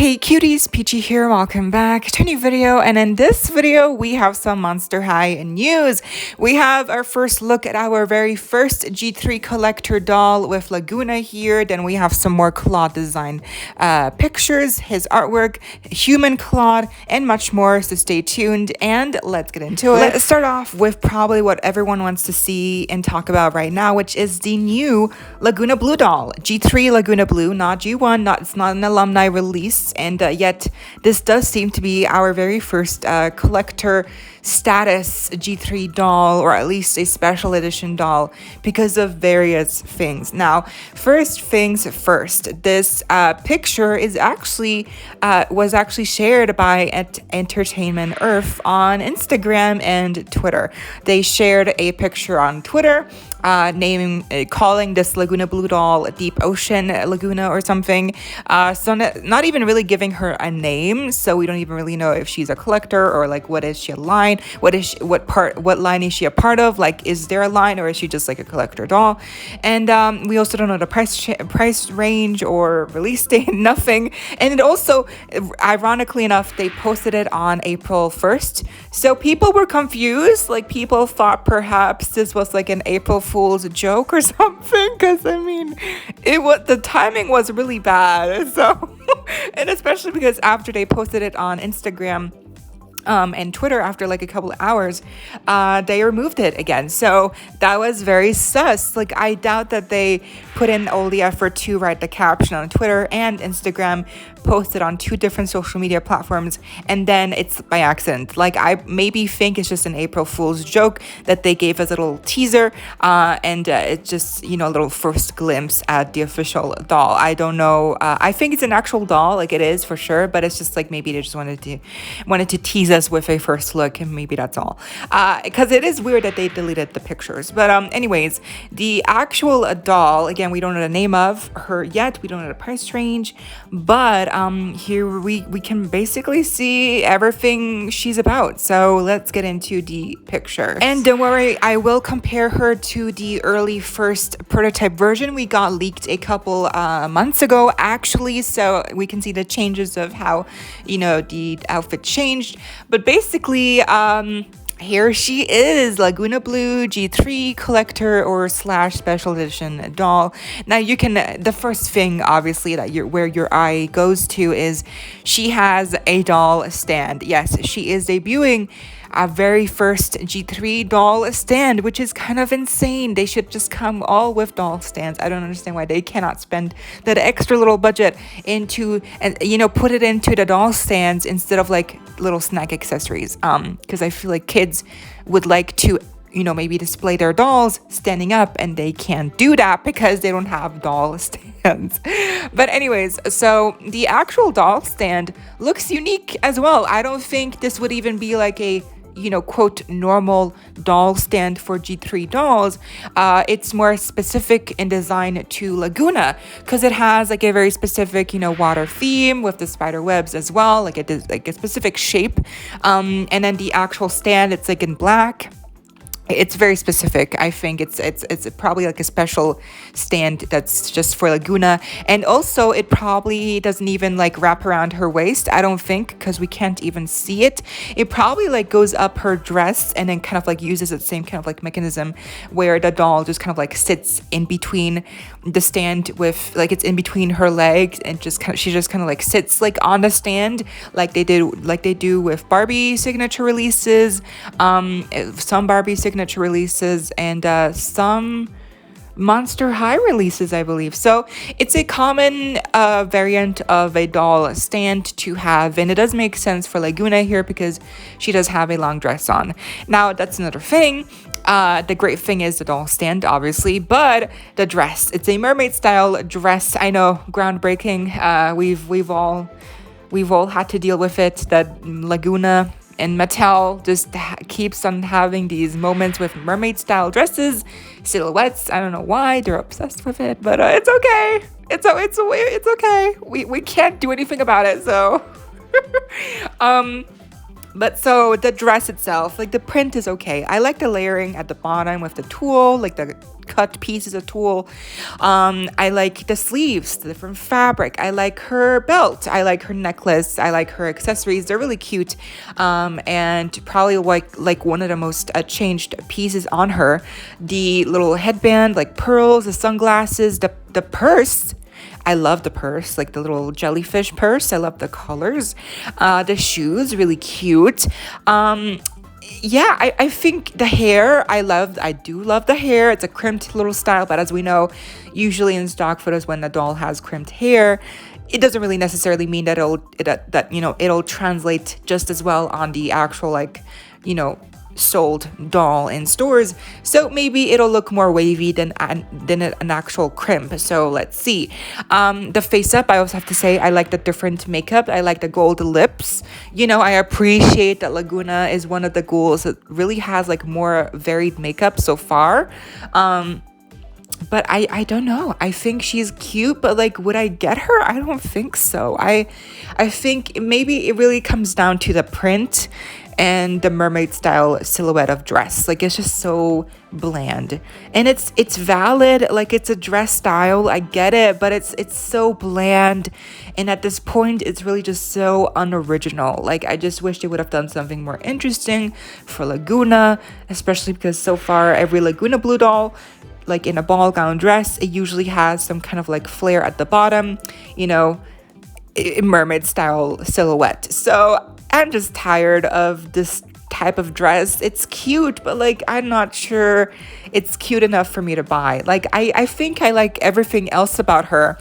Hey cuties, PeachY here, welcome back to a new video, and in this video we have some Monster High news. We have our first look at our very first G3 collector doll with Lagoona here. Then we have some more Claude design pictures, his artwork, human Claude, and much more, so stay tuned and let's get into it. Let's start off with probably what everyone wants to see and talk about right now, which is the new Lagoona Blue doll. G3 Lagoona Blue, not G1, it's not an alumni release. And yet this does seem to be our very first collector status G3 doll, or at least a special edition doll, because of various things. Now, first things first, this picture is actually was actually shared by Entertainment Earth on Instagram and Twitter. They shared a picture on Twitter calling this Lagoona Blue doll Deep Ocean Lagoona or something. So not even really giving her a name, so we don't even really know if she's a collector or like what is she a line, what line is she a part of, like is there a line or is she just like a collector doll. And we also don't know the price range or release date, nothing. And it also, ironically enough, they posted it on April 1st, so people were confused, like people thought perhaps this was like an April Fool's joke or something, because I mean the timing was really bad. So and especially because after they posted it on Instagram and Twitter, after like a couple of hours, they removed it again. So that was very sus. Like, I doubt that they put in all the effort to write the caption on Twitter and Instagram, post it on two different social media platforms, and then it's by accident. Like, I maybe think it's just an April Fool's joke that they gave us a little teaser, and it's just, you know, a little first glimpse at the official doll. I don't know. I think it's an actual doll, like it is for sure, but it's just like maybe they just wanted to tease us with a first look, and maybe that's all. Because it is weird that they deleted the pictures. But anyways, the actual doll, again, we don't know the name of her yet. We don't know the price range, but here we can basically see everything she's about. So let's get into the picture. And don't worry, I will compare her to the early first prototype version we got leaked a couple months ago, actually. So we can see the changes of how, you know, the outfit changed. But basically, here she is, Lagoona Blue G3 collector or / special edition doll. Now you can, the first thing obviously that where your eye goes to is she has a doll stand. Yes, she is debuting a very first G3 doll stand, which is kind of insane. They should just come all with doll stands. I don't understand why they cannot spend that extra little budget into, and you know, put it into the doll stands instead of like little snack accessories. Because I feel like kids would like to, you know, maybe display their dolls standing up, and they can't do that because they don't have doll stands. But anyways, so the actual doll stand looks unique as well. I don't think this would even be like a, you know, quote, normal doll stand for G3 dolls. It's more specific in design to Lagoona, because it has like a very specific, you know, water theme with the spider webs as well, like it is like a specific shape. And then the actual stand, it's like in black. It's very specific. I think it's probably like a special stand that's just for Lagoona. And also it probably doesn't even like wrap around her waist, I don't think, because we can't even see it. It probably like goes up her dress and then kind of like uses the same kind of like mechanism where the doll just kind of like sits in between the stand, with like it's in between her legs, and just kind of, she just kind of like sits like on the stand like they do with Barbie signature releases, some Barbie signature releases, and some Monster High releases, I believe. So it's a common variant of a doll stand to have, and it does make sense for Lagoona here because she does have a long dress on. Now that's another thing. The great thing is the doll stand, obviously, but the dress, it's a mermaid style dress. I know, groundbreaking. We've all had to deal with it, that Lagoona and Mattel just keeps on having these moments with mermaid style dresses, silhouettes. I don't know why they're obsessed with it, but it's okay. It's okay. We can't do anything about it. So But so the dress itself, like the print is okay. I like the layering at the bottom with the tulle, like the cut pieces of tulle. I like the sleeves, the different fabric. I like her belt. I like her necklace. I like her accessories. They're really cute. And probably like one of the most changed pieces on her. The little headband, like pearls, the sunglasses, the purse. I love the purse, like the little jellyfish purse. I love the colors. The shoes, really cute. Yeah, I think the hair, I do love the hair. It's a crimped little style, but as we know, usually in stock photos when the doll has crimped hair, it doesn't really necessarily mean that it'll translate just as well on the actual, like, sold doll in stores. So maybe it'll look more wavy than an actual crimp. So let's see. The face up, I also have to say I like the different makeup. I like the gold lips. I appreciate that Lagoona is one of the ghouls that really has like more varied makeup so far. But I don't know. I think she's cute, but like, would I get her? I don't think so. I think maybe it really comes down to the print and the mermaid style silhouette of dress. Like, it's just so bland, and it's valid. Like, it's a dress style, I get it, but it's so bland, and at this point it's really just so unoriginal. Like, I just wish they would have done something more interesting for Lagoona, especially because so far every Lagoona blue doll, like in a ball gown dress, it usually has some kind of like flare at the bottom, mermaid style silhouette. So I'm just tired of this type of dress. It's cute, but like, I'm not sure it's cute enough for me to buy. Like, I think I like everything else about her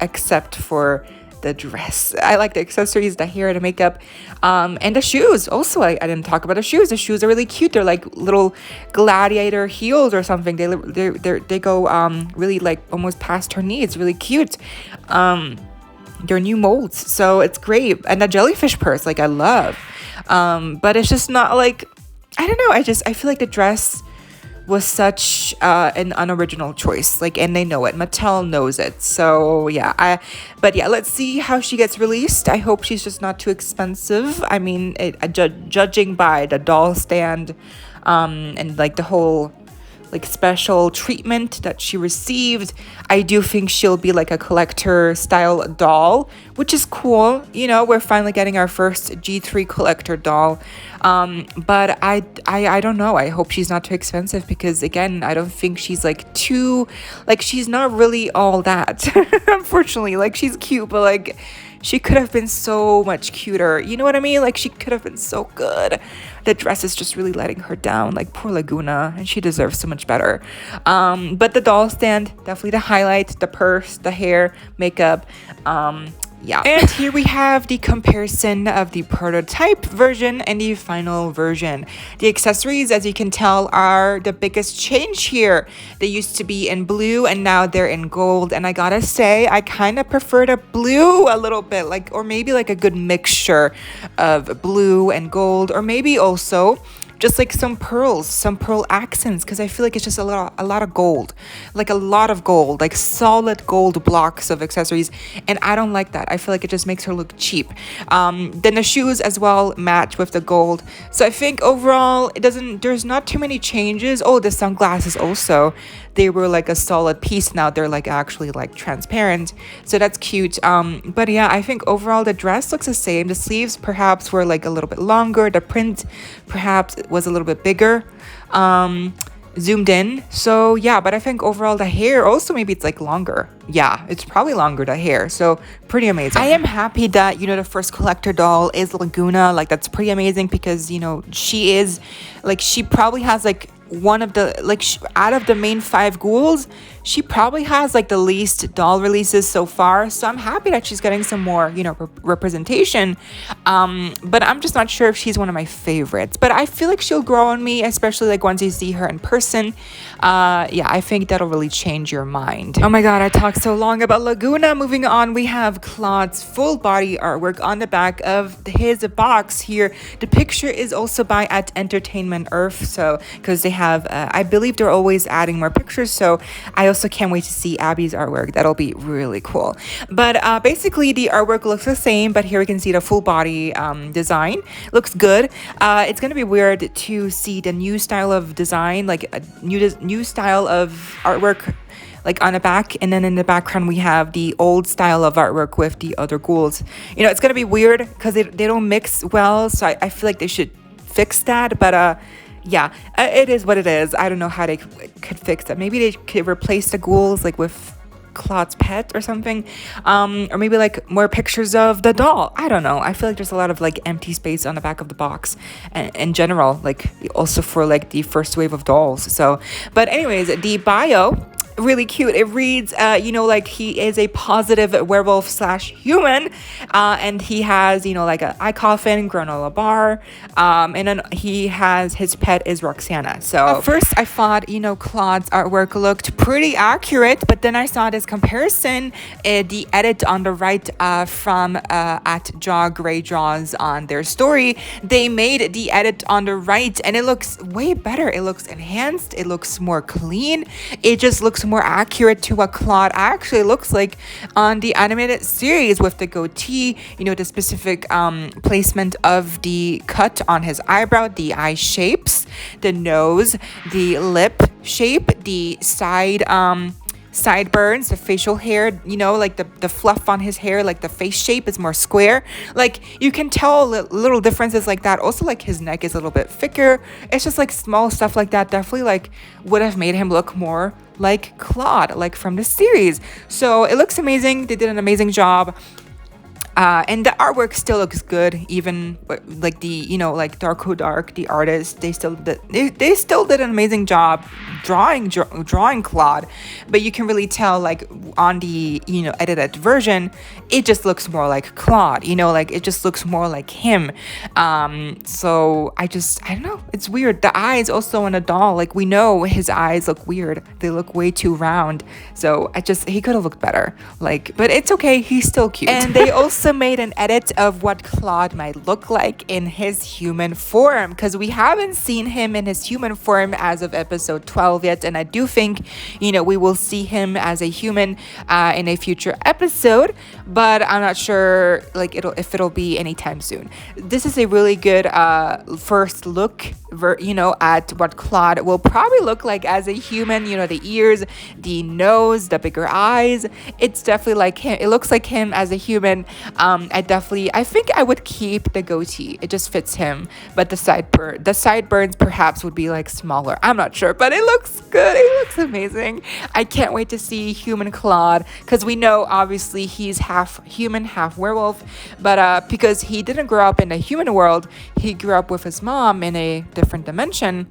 except for the dress. I like the accessories, the hair, the makeup, and the shoes. Also, I didn't talk about the shoes. The shoes are really cute. They're like little gladiator heels or something. They go really like almost past her knee. It's really cute. They're new molds, so it's great. And the jellyfish purse, like, I love. But it's just not like, I don't know. I feel like the dress was such an unoriginal choice, like, and they know it. Mattel knows it. So yeah, but yeah, let's see how she gets released. I hope she's just not too expensive. I mean, judging by the doll stand, and like the whole like special treatment that she received, I do think she'll be like a collector style doll, which is cool. We're finally getting our first G3 collector doll. But I don't know. I hope she's not too expensive, because again, I don't think she's like too, like, she's not really all that. Unfortunately, like, she's cute, but like, she could have been so much cuter. You know what I mean? Like, she could have been so good. The dress is just really letting her down. Like, poor Lagoona, and she deserves so much better. But the doll stand, definitely the highlight. The purse, the hair, makeup. Yeah. And here we have the comparison of the prototype version and the final version. The accessories, as you can tell, are the biggest change here. They used to be in blue and now they're in gold. And I gotta say, I kind of prefer the blue a little bit, like, or maybe like a good mixture of blue and gold, or maybe also just like some pearls, some pearl accents, because I feel like it's just a lot of gold, like a lot of gold, like solid gold blocks of accessories, and I don't like that. I feel like it just makes her look cheap. Then the shoes as well match with the gold, so I think overall there's not too many changes. Oh, the sunglasses also, they were like a solid piece. Now they're like actually like transparent, so that's cute. But yeah, I think overall the dress looks the same. The sleeves perhaps were like a little bit longer, the print perhaps was a little bit bigger, zoomed in. So yeah, but I think overall the hair also, maybe it's like longer. Yeah, it's probably longer, the hair. So pretty amazing. I am happy that, the first collector doll is Lagoona. Like, that's pretty amazing, because, she is, like, she probably has like one of the, like, out of the main 5 ghouls, she probably has like the least doll releases so far. So I'm happy that she's getting some more, representation. But I'm just not sure if she's one of my favorites. But I feel like she'll grow on me, especially like once you see her in person. Yeah, I think that'll really change your mind. Oh my god, I talked so long about Lagoona. Moving on, we have Claude's full body artwork on the back of his box here. The picture is also by @Entertainment Earth. So because they have, I believe they're always adding more pictures. So I also can't wait to see Abby's artwork. That'll be really cool. But basically the artwork looks the same, but here we can see the full body design. Looks good. It's gonna be weird to see the new style of design, like a new style of artwork, like on the back, and then in the background we have the old style of artwork with the other ghouls. You know, it's gonna be weird because they don't mix well, so I feel like they should fix that. But yeah, it is what it is. I don't know how they could fix that. Maybe they could replace the ghouls like with Claude's pet or something, or maybe like more pictures of the doll. I don't know. I feel like there's a lot of like empty space on the back of the box, and in general, like also for like the first wave of dolls. So, but anyways, the bio, really cute. It reads, you know, like he is a positive werewolf slash human, and he has, you know, like an eye coffin, granola bar, and then he has, his pet is Roxana. So at first I thought, you know, Claude's artwork looked pretty accurate, but then I saw this comparison, the edit on the right from at Jaw Gray Draws on their story. They made the edit on the right and it looks way better. It looks enhanced, it looks more clean, it just looks more accurate to what Claude actually looks like on the animated series, with the goatee, you know, the specific placement of the cut on his eyebrow, the eye shapes, the nose, the lip shape, the sideburns, the facial hair, you know, like the fluff on his hair, like the face shape is more square. Like you can tell little differences like that. Also, like his neck is a little bit thicker. It's just like small stuff like that definitely like would have made him look more like Claude, like from the series. So it looks amazing. They did an amazing job. And the artwork still looks good, even like the, you know, like Darko Dark, the artist, they still did an amazing job drawing Claude, but you can really tell like on the, you know, edited version, it just looks more like Claude, you know, like it just looks more like him. So I don't know, it's weird. The eyes also on a doll, like we know his eyes look weird, they look way too round, so he could have looked better, like, but it's okay, he's still cute. And they also made an edit of what Claude might look like in his human form, because we haven't seen him in his human form as of episode 12 yet, and I do think, you know, we will see him as a human in a future episode, but I'm not sure like if it'll be anytime soon. This is a really good first look, you know, at what Claude will probably look like as a human. You know, the ears, the nose, the bigger eyes, it's definitely like him. It looks like him as a human. I think I would keep the goatee. It just fits him. But the sideburns perhaps would be like smaller. I'm not sure, but it looks good. It looks amazing. I can't wait to see human Claude, because we know obviously he's half human, half werewolf. But because he didn't grow up in the human world, he grew up with his mom in a different dimension.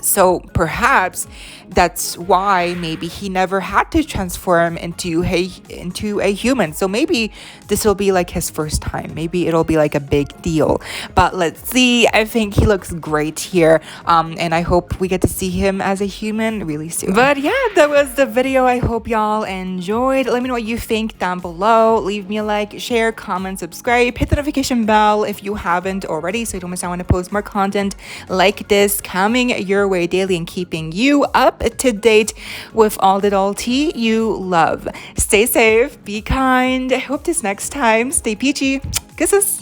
So perhaps that's why maybe he never had to transform into a human. So maybe this will be like his first time. Maybe it'll be like a big deal. But let's see. I think he looks great here. And I hope we get to see him as a human really soon. But yeah, that was the video. I hope y'all enjoyed. Let me know what you think down below. Leave me a like, share, comment, subscribe. Hit the notification bell if you haven't already, so you don't miss out when I post more content like this coming your way daily and keeping you up to date with all the doll tea you love. Stay safe, be kind. I hope this next time. Stay peachy. Kisses.